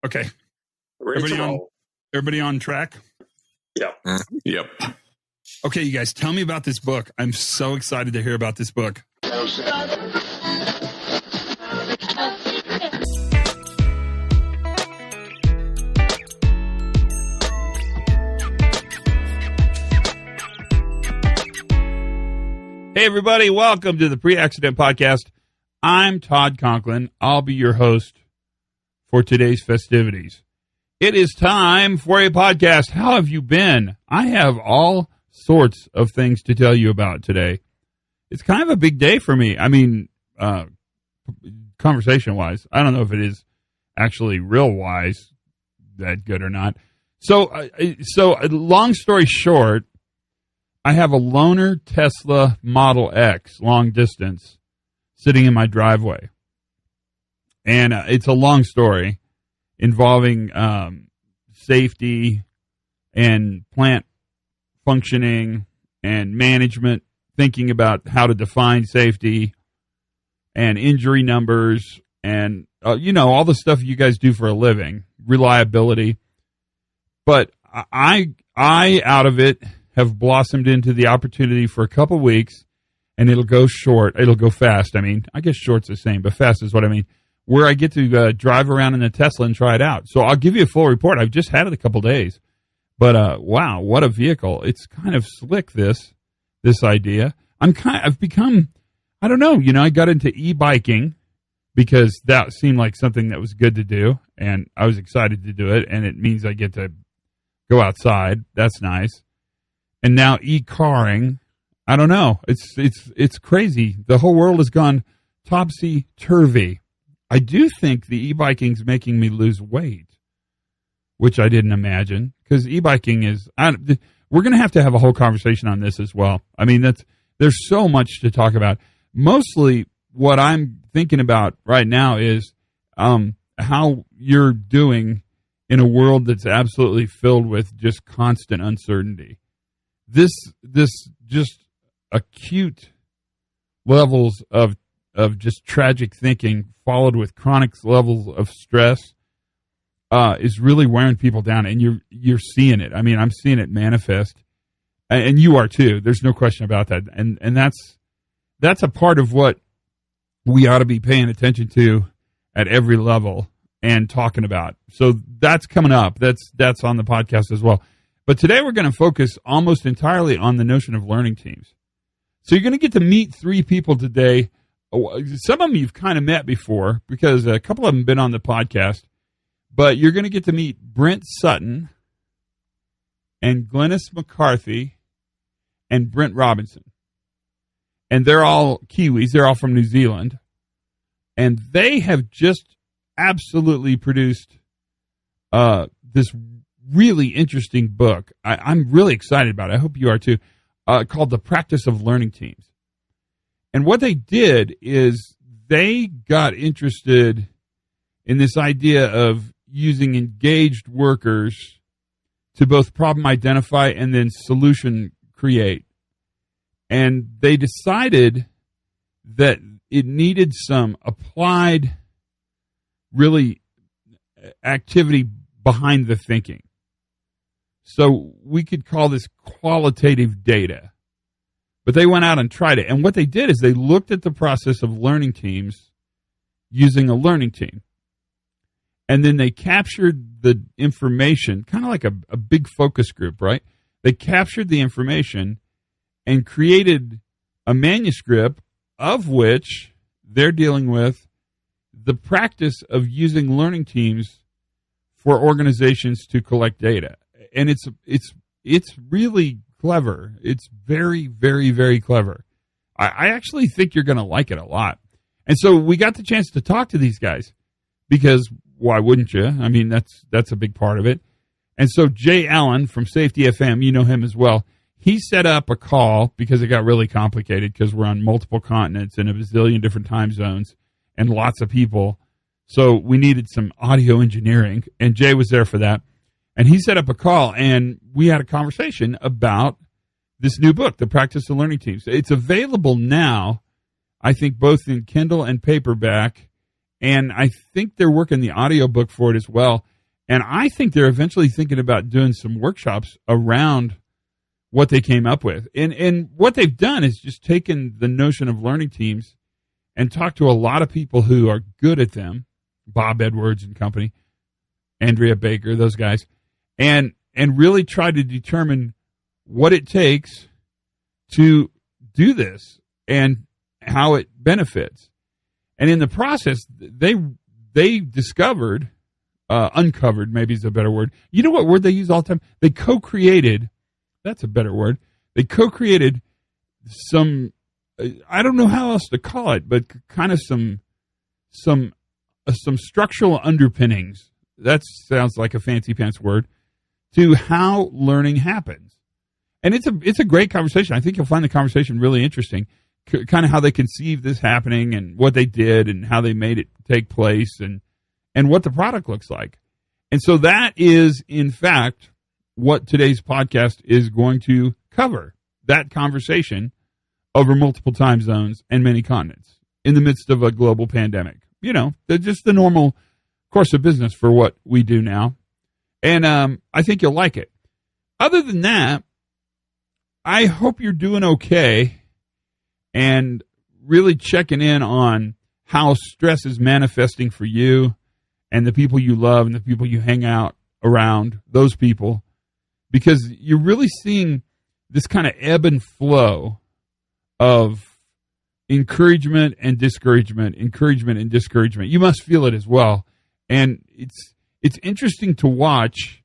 Okay. Everybody on track? Yep. Yep. Okay, you guys, tell me about this book. I'm so excited to hear about this book. Hey, everybody. Welcome to the Pre-Accident Podcast. I'm Todd Conklin. I'll be your host for today's festivities. It is time for a podcast. How have you been? I have all sorts of things to tell you about today. It's kind of a big day for me. I mean, conversation-wise. I don't know if it is actually real-wise that good or not. So long story short, I have a loaner Tesla Model X long distance sitting in my driveway. And it's a long story involving safety and plant functioning and management, thinking about how to define safety and injury numbers and, all the stuff you guys do for a living, reliability. But I out of it, have blossomed into the opportunity for a couple weeks, and it'll go short. It'll go fast. I mean, I guess short's the same, but fast is what I mean, where I get to drive around in a Tesla and try it out. So I'll give you a full report. I've just had it a couple days. But, wow, what a vehicle. It's kind of slick, this idea. I've become, I don't know, I got into e-biking because that seemed like something that was good to do, and I was excited to do it, and it means I get to go outside. That's nice. And now e-carring, I don't know. It's crazy. The whole world has gone topsy-turvy. I do think the e-biking's making me lose weight, which I didn't imagine, because e-biking is, we're going to have a whole conversation on this as well. I mean, there's so much to talk about. Mostly what I'm thinking about right now is how you're doing in a world that's absolutely filled with just constant uncertainty. This just acute levels of just tragic thinking followed with chronic levels of stress is really wearing people down, and you're seeing it. I mean, I'm seeing it manifest, and you are too. There's no question about that, and that's a part of what we ought to be paying attention to at every level and talking about. So that's coming up. That's on the podcast as well. But today we're going to focus almost entirely on the notion of learning teams. So you're going to get to meet three people today. Some of them you've kind of met before because a couple of them have been on the podcast. But you're going to get to meet Brent Sutton and Glynis McCarthy and Brent Robinson. And they're all Kiwis. They're all from New Zealand. And they have just absolutely produced this really interesting book. I'm really excited about it. I hope you are too. Called The Practice of Learning Teams. And what they did is they got interested in this idea of using engaged workers to both problem identify and then solution create. And they decided that it needed some applied, really, activity behind the thinking. So we could call this qualitative data. But they went out and tried it. And what they did is they looked at the process of learning teams using a learning team. And then they captured the information, kind of like a big focus group, right? They captured the information and created a manuscript of which they're dealing with the practice of using learning teams for organizations to collect data. And it's really clever. It's very, very, very clever. I actually think you're going to like it a lot. And so we got the chance to talk to these guys because why wouldn't you? I mean, that's a big part of it. And so Jay Allen from Safety FM, you know him as well. He set up a call because it got really complicated because we're on multiple continents and a bazillion different time zones and lots of people. So we needed some audio engineering, and Jay was there for that. And he set up a call, and we had a conversation about this new book, The Practice of Learning Teams. It's available now, I think, both in Kindle and paperback, And I think they're working the audiobook for it as well. And I think they're eventually thinking about doing some workshops around what they came up with. And what they've done is just taken the notion of learning teams and talked to a lot of people who are good at them, Bob Edwards and company, Andrea Baker, those guys, and really try to determine what it takes to do this and how it benefits. And in the process, they discovered, uncovered maybe is a better word. You know what word they use all the time? They co-created, that's a better word. They co-created some, I don't know how else to call it, but kind of some structural underpinnings. That sounds like a fancy pants word, to how learning happens. And it's a great conversation. I think you'll find the conversation really interesting, kind of how they conceived this happening and what they did and how they made it take place and what the product looks like. And so that is, in fact, what today's podcast is going to cover, that conversation over multiple time zones and many continents in the midst of a global pandemic. You know, just the normal course of business for what we do now. And I think you'll like it. Other than that, I hope you're doing okay and really checking in on how stress is manifesting for you and the people you love and the people you hang out around, those people, because you're really seeing this kind of ebb and flow of encouragement and discouragement, encouragement and discouragement. You must feel it as well. And it's interesting to watch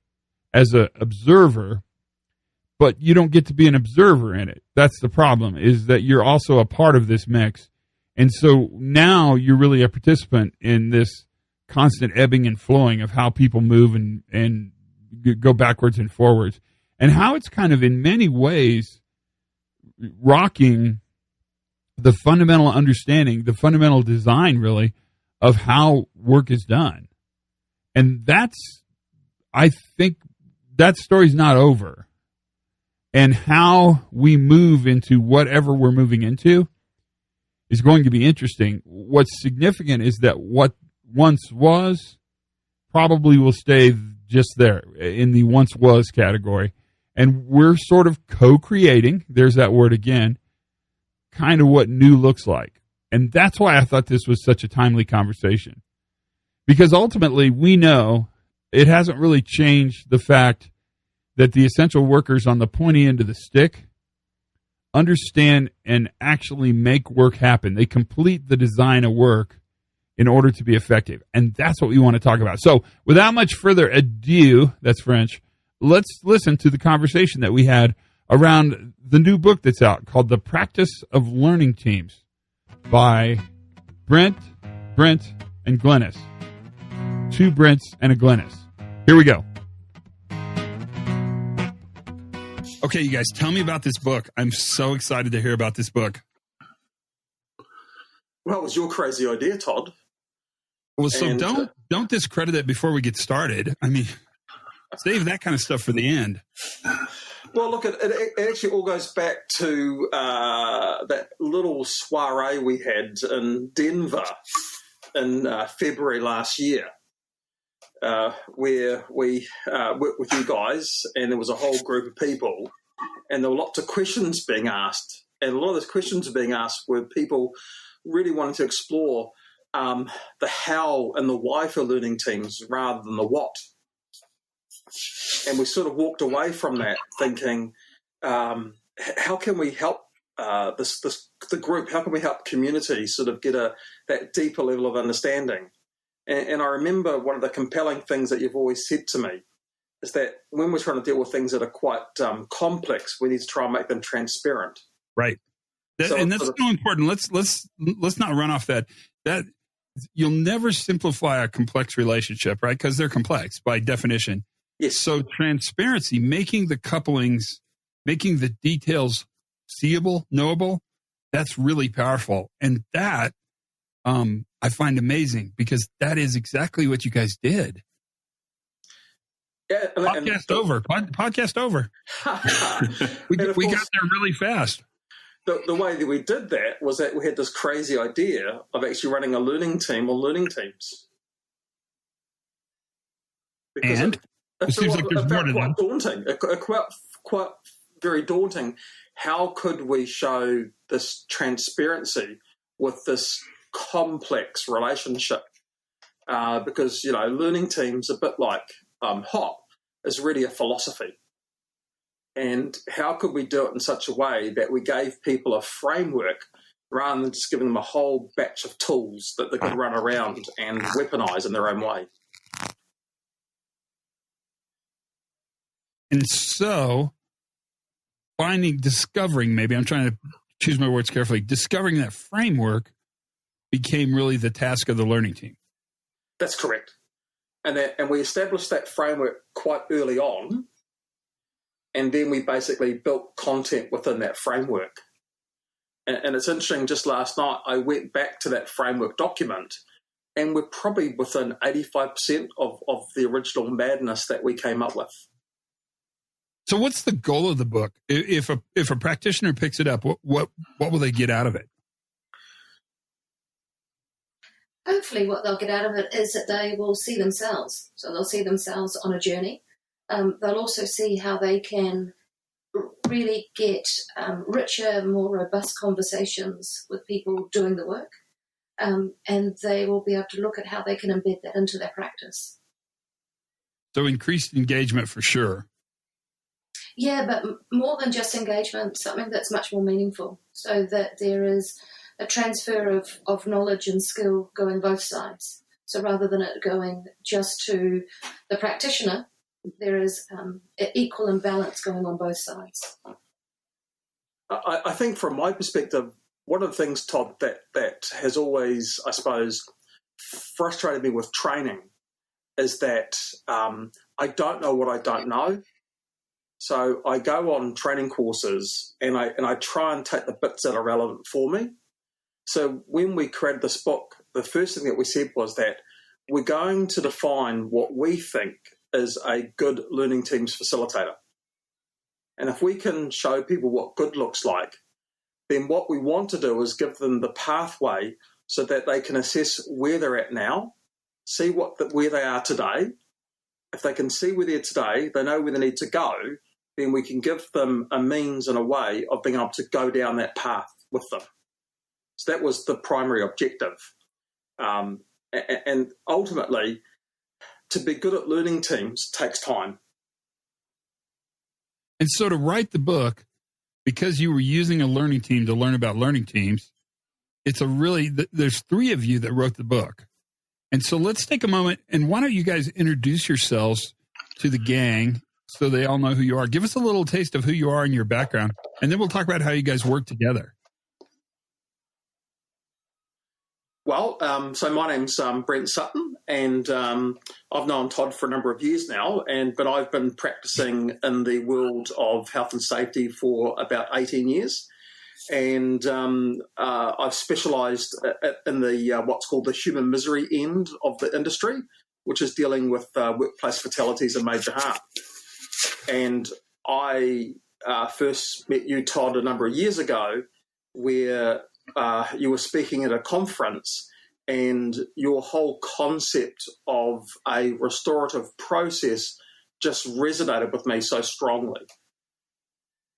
as an observer, but you don't get to be an observer in it. That's the problem, is that you're also a part of this mix. And so now you're really a participant in this constant ebbing and flowing of how people move and go backwards and forwards, and how it's kind of in many ways rocking the fundamental understanding, the fundamental design, really, of how work is done. And I think that story's not over. And how we move into whatever we're moving into is going to be interesting. What's significant is that what once was probably will stay just there in the once was category. And we're sort of co-creating, there's that word again, kind of what new looks like. And that's why I thought this was such a timely conversation. Because ultimately, we know it hasn't really changed the fact that the essential workers on the pointy end of the stick understand and actually make work happen. They complete the design of work in order to be effective. And that's what we want to talk about. So without much further ado, that's French, let's listen to the conversation that we had around the new book that's out called The Practice of Learning Teams by Brent, and Glynis. Two Brents and a Glynis. Here we go. Okay, you guys, tell me about this book. I'm so excited to hear about this book. Well, it was your crazy idea, Todd. Well, so don't discredit it before we get started. I mean, save that kind of stuff for the end. Well, look, it actually all goes back to that little soiree we had in Denver in February last year, where we worked with you guys, and there was a whole group of people, and there were lots of questions being asked. And a lot of those questions being asked were people really wanting to explore the how and the why for learning teams rather than the what. And we sort of walked away from that thinking, how can we help the group? How can we help community sort of get that deeper level of understanding? And I remember one of the compelling things that you've always said to me is that when we're trying to deal with things that are quite complex, we need to try and make them transparent. Right. And that's so important. Let's not run off that. That you'll never simplify a complex relationship, right? Because they're complex by definition. Yes. So transparency, making the couplings, making the details seeable, knowable, that's really powerful. And that I find amazing because that is exactly what you guys did. Yeah, Podcast over. We got there really fast. the way that we did that was that we had this crazy idea of actually running a learning team or learning teams. Because it seems like there's more to quite that. daunting. Quite very daunting. How could we show this transparency with this complex relationship? Because, learning teams, a bit like HOP, is really a philosophy. And how could we do it in such a way that we gave people a framework rather than just giving them a whole batch of tools that they could run around and weaponize in their own way? And so discovering, maybe I'm trying to choose my words carefully, discovering that framework became really the task of the learning team. That's correct. And we established that framework quite early on, and then we basically built content within that framework. And it's interesting, just last night I went back to that framework document, and we're probably within 85% of the original madness that we came up with. So what's the goal of the book? If a practitioner picks it up, what will they get out of it? Hopefully what they'll get out of it is that they will see themselves. So they'll see themselves on a journey. They'll also see how they can really get richer, more robust conversations with people doing the work. And they will be able to look at how they can embed that into their practice. So increased engagement for sure. Yeah, but more than just engagement, something that's much more meaningful, so that there is a transfer of knowledge and skill going both sides. So rather than it going just to the practitioner, there is equal imbalance going on both sides. I think from my perspective, one of the things, Todd, that has always, I suppose, frustrated me with training is that I don't know what I don't know. So I go on training courses and I try and take the bits that are relevant for me. So when we created this book, the first thing that we said was that we're going to define what we think is a good learning teams facilitator. And if we can show people what good looks like, then what we want to do is give them the pathway so that they can assess where they're at now, see where they are today. If they can see where they're today, they know where they need to go, then we can give them a means and a way of being able to go down that path with them. So that was the primary objective. And ultimately, to be good at learning teams takes time. And so to write the book, because you were using a learning team to learn about learning teams, there's three of you that wrote the book. And so let's take a moment, and why don't you guys introduce yourselves to the gang so they all know who you are. Give us a little taste of who you are and your background, and then we'll talk about how you guys work together. Well, so my name's Brent Sutton, and I've known Todd for a number of years now, but I've been practicing in the world of health and safety for about 18 years. And I've specialised in the what's called the human misery end of the industry, which is dealing with workplace fatalities and major harm. And I first met you, Todd, a number of years ago, where you were speaking at a conference, and your whole concept of a restorative process just resonated with me so strongly.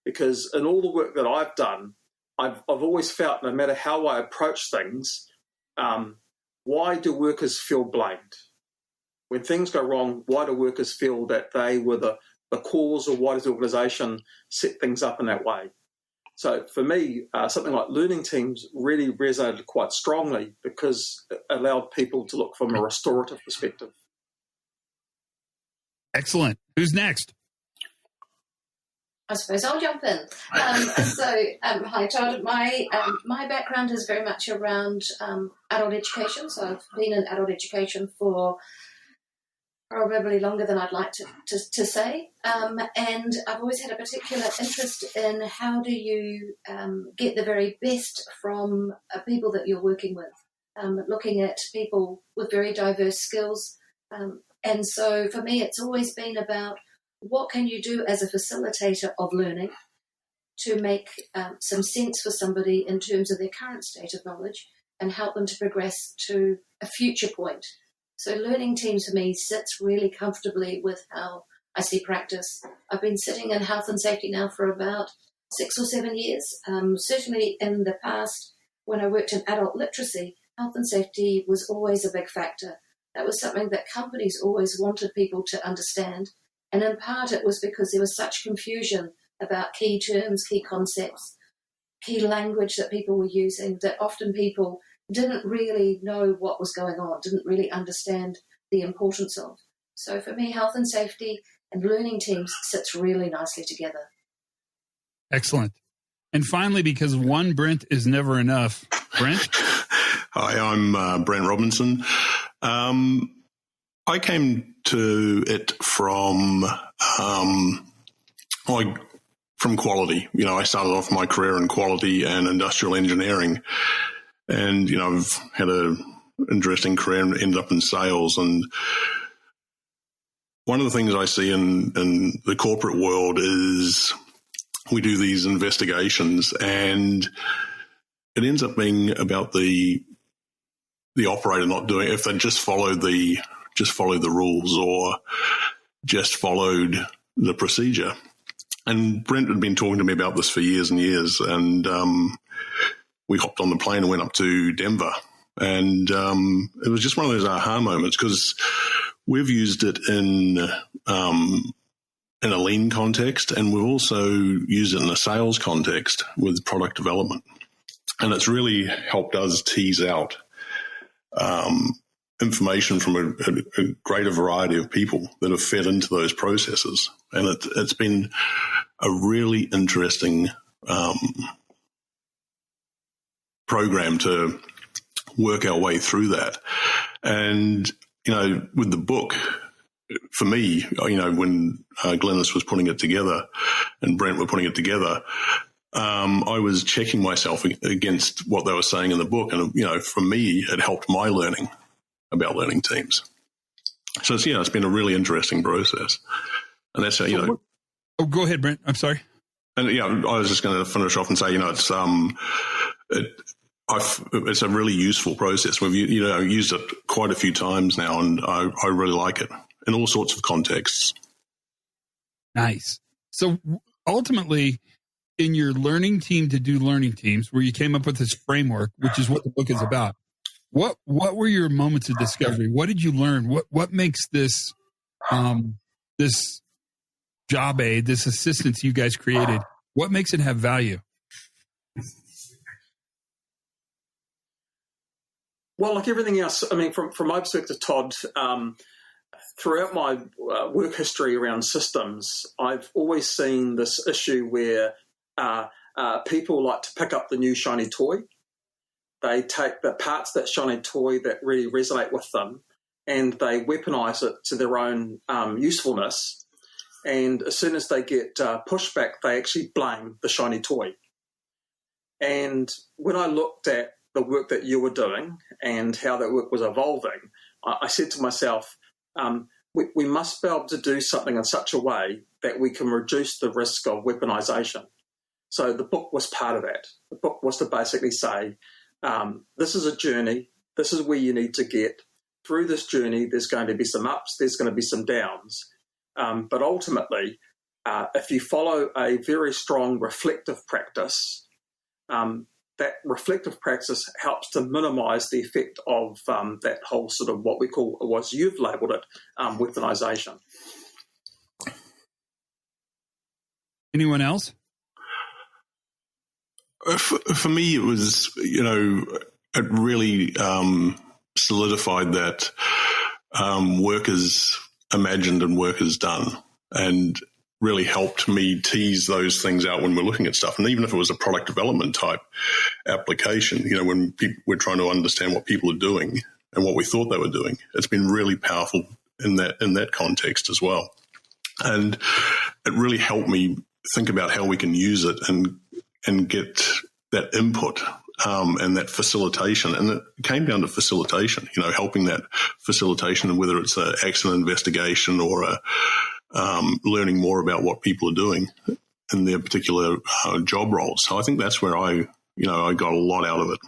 Because in all the work that I've done, I've always felt, no matter how I approach things, why do workers feel blamed? When things go wrong, why do workers feel that they were the cause, or why does the organisation set things up in that way? So for me, something like learning teams really resonated quite strongly because it allowed people to look from a restorative perspective. Excellent. Who's next? I suppose I'll jump in. Hi, Todd. My background is very much around adult education. So I've been in adult education for probably longer than I'd like to say. And I've always had a particular interest in how do you get the very best from people that you're working with, looking at people with very diverse skills. And so for me, it's always been about what can you do as a facilitator of learning to make some sense for somebody in terms of their current state of knowledge and help them to progress to a future point. So learning teams for me sits really comfortably with how I see practice. I've been sitting in health and safety now for about 6 or 7 years. Certainly in the past, when I worked in adult literacy, health and safety was always a big factor. That was something that companies always wanted people to understand. And in part, it was because there was such confusion about key terms, key concepts, key language that people were using, that often people didn't really know what was going on, didn't really understand the importance of. So for me, health and safety and learning teams sits really nicely together. Excellent. And finally, because one Brent is never enough, Brent? Hi, I'm Brent Robinson. I came to it from quality. I started off my career in quality and industrial engineering, and I've had an interesting career and ended up in sales. And one of the things I see in the corporate world is we do these investigations, and it ends up being about the operator not doing it. If they just followed the rules or just followed the procedure. And Brent had been talking to me about this for years and years, and we hopped on the plane and went up to Denver. And it was just one of those aha moments, because we've used it in a lean context, and we've also used it in a sales context with product development. And it's really helped us tease out information from a greater variety of people that have fed into those processes. And it's been a really interesting program to work our way through that. And, with the book, for me, when Glynis was putting it together and Brent were putting it together, I was checking myself against what they were saying in the book. And, for me, it helped my learning about learning teams. So it's been a really interesting process. And that's how, Oh, go ahead, Brent. I'm sorry. And I was just going to finish off and say, it's a really useful process. We've used it quite a few times now, and I really like it in all sorts of contexts. Nice. So ultimately, in your learning team to do learning teams, where you came up with this framework, which is what the book is about, what were your moments of discovery? What did you learn? What makes this this job aid, this assistance you guys created, what makes it have value? Well, like everything else, I mean, from my perspective, Todd, throughout my work history around systems, I've always seen this issue where people like to pick up the new shiny toy. They take the parts of that shiny toy that really resonate with them, and they weaponize it to their own usefulness. And as soon as they get pushback, they actually blame the shiny toy. And when I looked at the work that you were doing and how that work was evolving, I said to myself, we must be able to do something in such a way that we can reduce the risk of weaponization. So the book was part of that. The book was to basically say, this is a journey. This is where you need to get. Through this journey, there's going to be some ups, there's going to be some downs. But ultimately, if you follow a very strong reflective practice, that reflective practice helps to minimize the effect of that whole sort of what we call, or as you've labeled it, weaponization. Anyone else? For me, it was, it really solidified that work is imagined and work is done, and really helped me tease those things out when we're looking at stuff. And even if it was a product development type application, when we're trying to understand what people are doing and what we thought they were doing, it's been really powerful in that context as well. And it really helped me think about how we can use it and get that input and that facilitation. And it came down to facilitation, helping that facilitation, and whether it's an accident investigation or learning more about what people are doing. in their particular job roles. So I think that's where I got a lot out of it.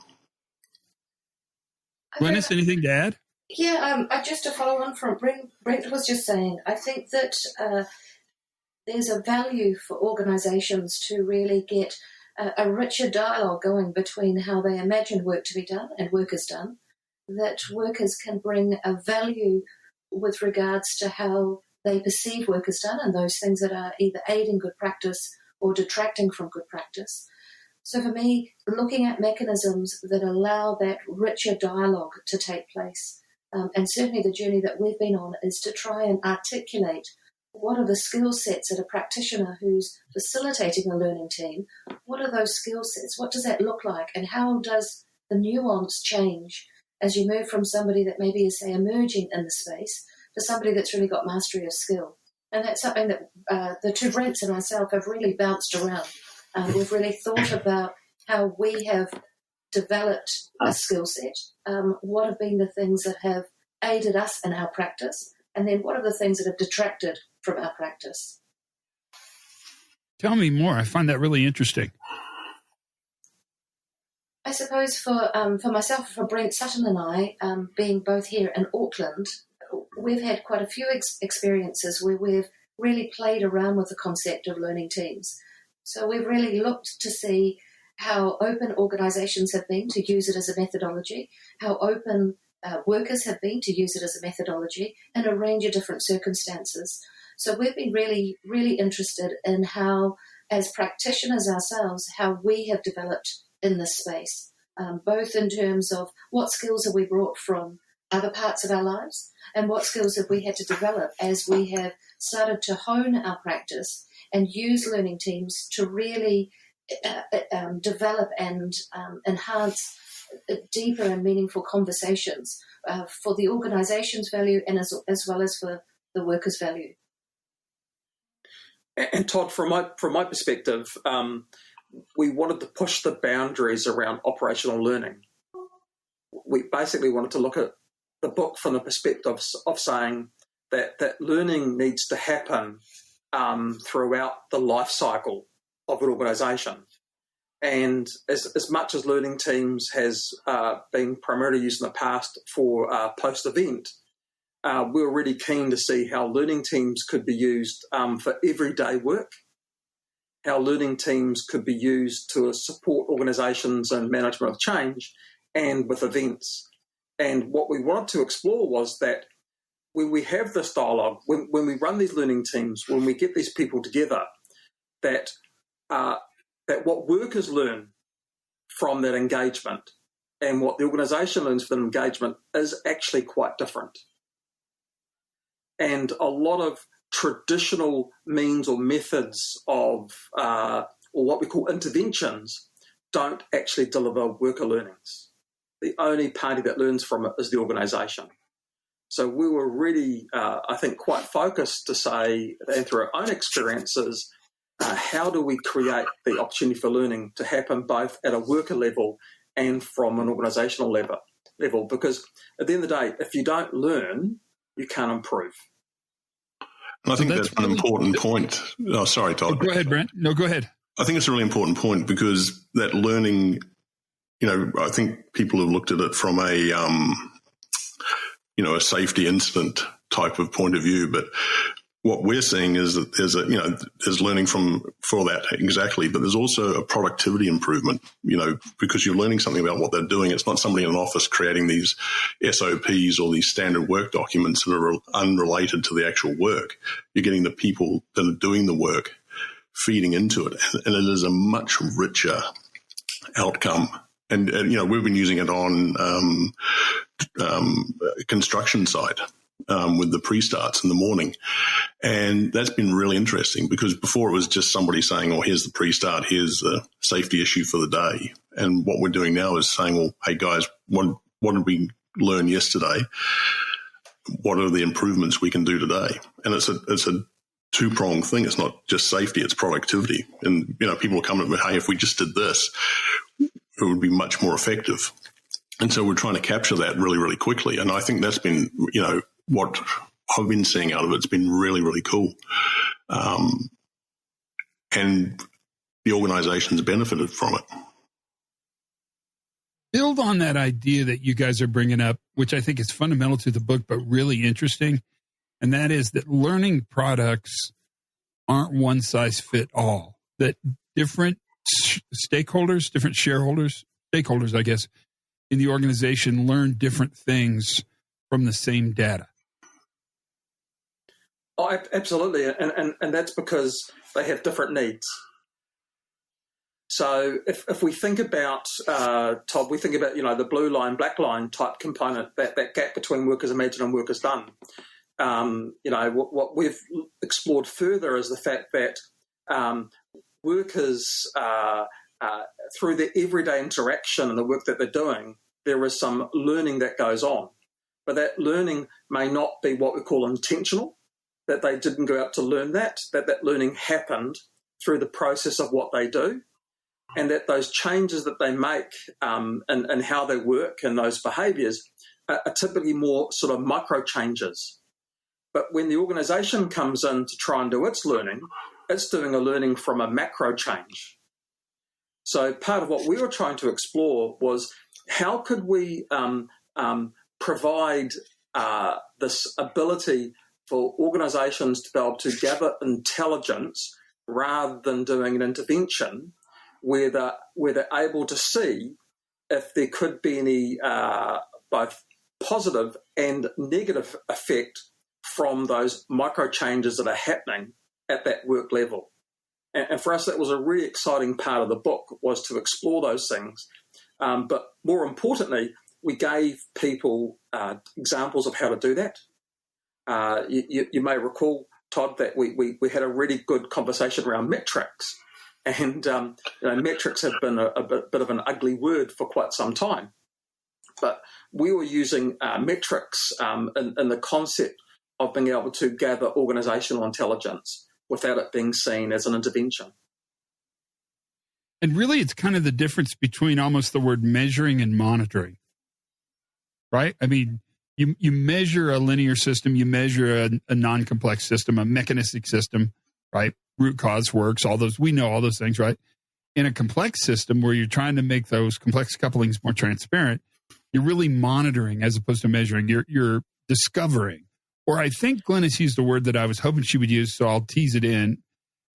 Glynis, anything to add? Yeah, just to follow on from Brent was just saying, I think that there's a value for organisations to really get a richer dialogue going between how they imagine work to be done and work is done, that workers can bring a value with regards to how they perceive work is done and those things that are either aiding good practice or detracting from good practice. So for me, looking at mechanisms that allow that richer dialogue to take place, and certainly the journey that we've been on is to try and articulate what are the skill sets that a practitioner who's facilitating a learning team, what are those skill sets, what does that look like, and how does the nuance change as you move from somebody that maybe is, say, emerging in the space to somebody that's really got mastery of skill. And that's something that the two Brents and myself have really bounced around. We've really thought about how we have developed a skill set, what have been the things that have aided us in our practice, and then what are the things that have detracted from our practice. Tell me more. I find that really interesting. I suppose for myself, for Brent Sutton and I, being both here in Auckland, we've had quite a few experiences where we've really played around with the concept of learning teams. So we've really looked to see how open organisations have been to use it as a methodology, how open workers have been to use it as a methodology in a range of different circumstances. So we've been really, really interested in how, as practitioners ourselves, how we have developed in this space, both in terms of what skills have we brought from other parts of our lives and what skills have we had to develop as we have started to hone our practice and use learning teams to really develop and enhance deeper and meaningful conversations for the organisation's value and as well as for the workers' value. And Todd, from my perspective, we wanted to push the boundaries around operational learning. We basically wanted to look at the book from the perspective of saying that learning needs to happen throughout the life cycle of an organisation. And as much as learning teams has been primarily used in the past for post-event, we were really keen to see how learning teams could be used for everyday work, how learning teams could be used to support organisations and management of change and with events. And what we wanted to explore was that when we have this dialogue, when we run these learning teams, when we get these people together, that what workers learn from that engagement and what the organisation learns from that engagement is actually quite different. And a lot of traditional means or methods of, or what we call interventions, don't actually deliver worker learnings. The only party that learns from it is the organisation. So we were really, I think, quite focused to say, and through our own experiences, how do we create the opportunity for learning to happen both at a worker level and from an organisational level? Because at the end of the day, if you don't learn, you can't improve. And I think that's an important point. Oh, sorry, Todd. Go ahead, Brent. No, go ahead. I think it's a really important point because that learning, I think people have looked at it from a safety incident type of point of view. But what we're seeing is that there's learning for that exactly, but there's also a productivity improvement, because you're learning something about what they're doing. It's not somebody in an office creating these SOPs or these standard work documents that are unrelated to the actual work. You're getting the people that are doing the work feeding into it, and it is a much richer outcome. And we've been using it on construction site with the pre-starts in the morning. And that's been really interesting because before it was just somebody saying, oh, here's the pre-start, here's the safety issue for the day. And what we're doing now is saying, well, hey, guys, what did we learn yesterday? What are the improvements we can do today? And it's a two-pronged thing. It's not just safety, it's productivity. And, people are coming with, hey, if we just did this, it would be much more effective. And so we're trying to capture that really, really quickly. And I think that's been, what I've been seeing out of it's been really, really cool. and the organization's benefited from it. Build on that idea that you guys are bringing up, which I think is fundamental to the book, but really interesting. And that is that learning products aren't one size fit all, that different stakeholders, different stakeholders, I guess, in the organization learn different things from the same data. Oh, absolutely. And that's because they have different needs. So if we think about, Todd, we think about, the blue line, black line type component, that gap between workers imagined and workers done. What we've explored further is the fact that workers, through their everyday interaction and the work that they're doing, there is some learning that goes on. But that learning may not be what we call intentional, that they didn't go out to learn that learning happened through the process of what they do, and that those changes that they make and how they work and those behaviours are typically more sort of micro changes. But when the organisation comes in to try and do its learning, it's doing a learning from a macro change. So part of what we were trying to explore was how could we provide this ability for organisations to be able to gather intelligence rather than doing an intervention where they're able to see if there could be any both positive and negative effect from those micro changes that are happening at that work level. And for us, that was a really exciting part of the book, was to explore those things. But more importantly, we gave people examples of how to do that. You may recall, Todd, that we had a really good conversation around metrics. And metrics have been a bit of an ugly word for quite some time. But we were using metrics in the concept of being able to gather organisational intelligence without it being seen as an intervention. And really, it's kind of the difference between almost the word measuring and monitoring, right? I mean, you measure a linear system, you measure a non-complex system, a mechanistic system, right? Root cause works, all those, we know all those things, right? In a complex system where you're trying to make those complex couplings more transparent, you're really monitoring as opposed to measuring. You're discovering. Or I think Glynis used the word that I was hoping she would use, so I'll tease it in,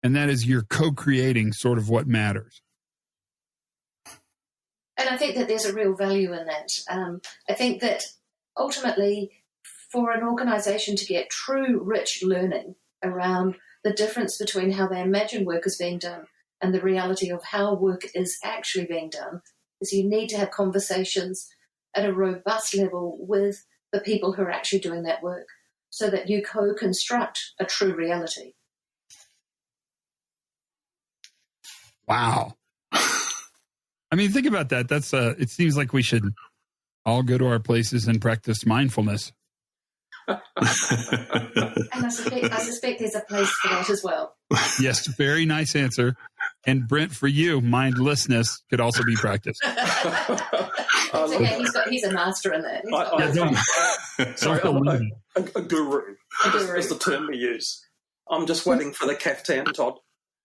and that is you're co-creating sort of what matters. And I think that there's a real value in that. I think that ultimately for an organisation to get true rich learning around the difference between how they imagine work is being done and the reality of how work is actually being done, is you need to have conversations at a robust level with the people who are actually doing that work so that you co-construct a true reality. Wow. I mean, think about that. That's it seems like we should all go to our places and practice mindfulness. And I suspect there's a place for that as well. Yes, very nice answer. And Brent, for you, mindlessness could also be practiced. He's a master in that. A guru is the term we use. I'm just waiting for the caftan, Todd.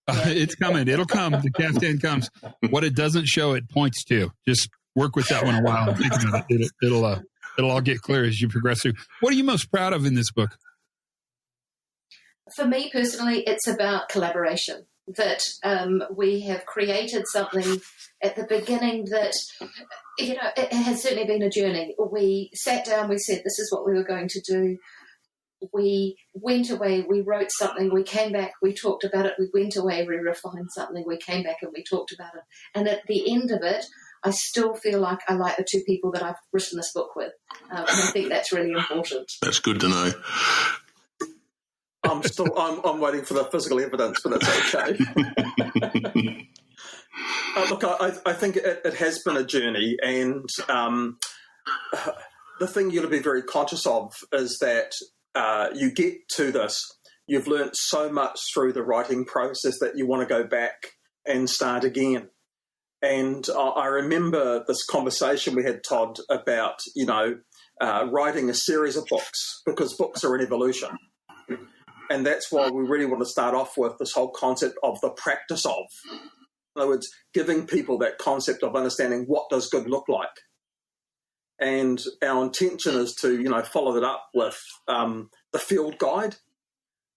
It's coming. It'll come. The caftan comes. What it doesn't show, it points to. Just work with that one a while and think about it. It'll all get clear as you progress through. What are you most proud of in this book? For me personally, it's about collaboration. That we have created something at the beginning that, it has certainly been a journey. We sat down, we said, this is what we were going to do. We went away, we wrote something, we came back, we talked about it, we went away, we refined something, we came back and we talked about it. And at the end of it, I still feel like I like the two people that I've written this book with. And I think that's really important. That's good to know. I'm waiting for the physical evidence, but that's okay. Look, I think it has been a journey, and the thing you got to be very conscious of is that you get to this, you've learnt so much through the writing process that you want to go back and start again. And I remember this conversation we had, Todd, about, writing a series of books, because books are an evolution. And that's why we really want to start off with this whole concept of the practice of. In other words, giving people that concept of understanding what does good look like. And our intention is to, follow that up with the field guide,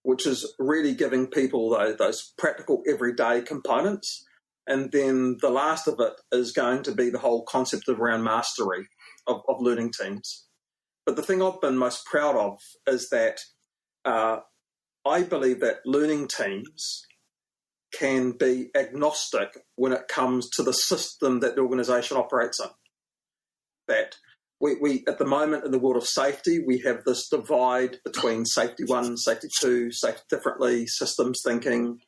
which is really giving people those practical everyday components. And then the last of it is going to be the whole concept of around mastery of learning teams. But the thing I've been most proud of is that I believe that learning teams can be agnostic when it comes to the system that the organisation operates in. That we at the moment in the world of safety, we have this divide between safety 1, safety 2, safety differently, systems thinking,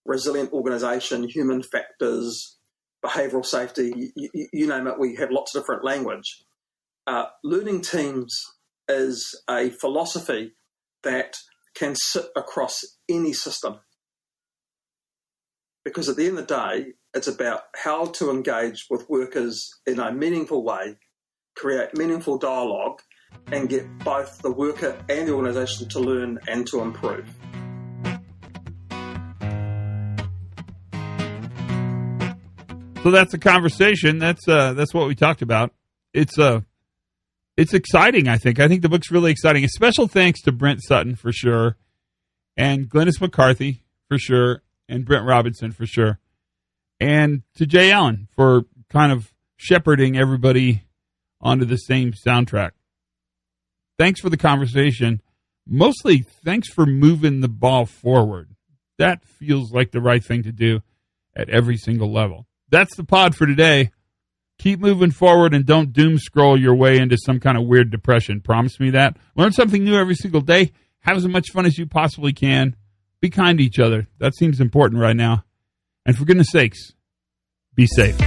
resilient organisation, human factors, behavioural safety, you name it, we have lots of different language. Learning teams is a philosophy that can sit across any system. Because at the end of the day, it's about how to engage with workers in a meaningful way, create meaningful dialogue, and get both the worker and the organisation to learn and to improve. So that's the conversation. That's what we talked about. It's exciting, I think. I think the book's really exciting. A special thanks to Brent Sutton for sure, and Glynis McCarthy for sure, and Brent Robinson for sure, and to Jay Allen for kind of shepherding everybody onto the same soundtrack. Thanks for the conversation. Mostly thanks for moving the ball forward. That feels like the right thing to do at every single level. That's the pod for today. Keep moving forward and don't doom scroll your way into some kind of weird depression. Promise me that. Learn something new every single day. Have as much fun as you possibly can. Be kind to each other. That seems important right now. And for goodness sakes, be safe.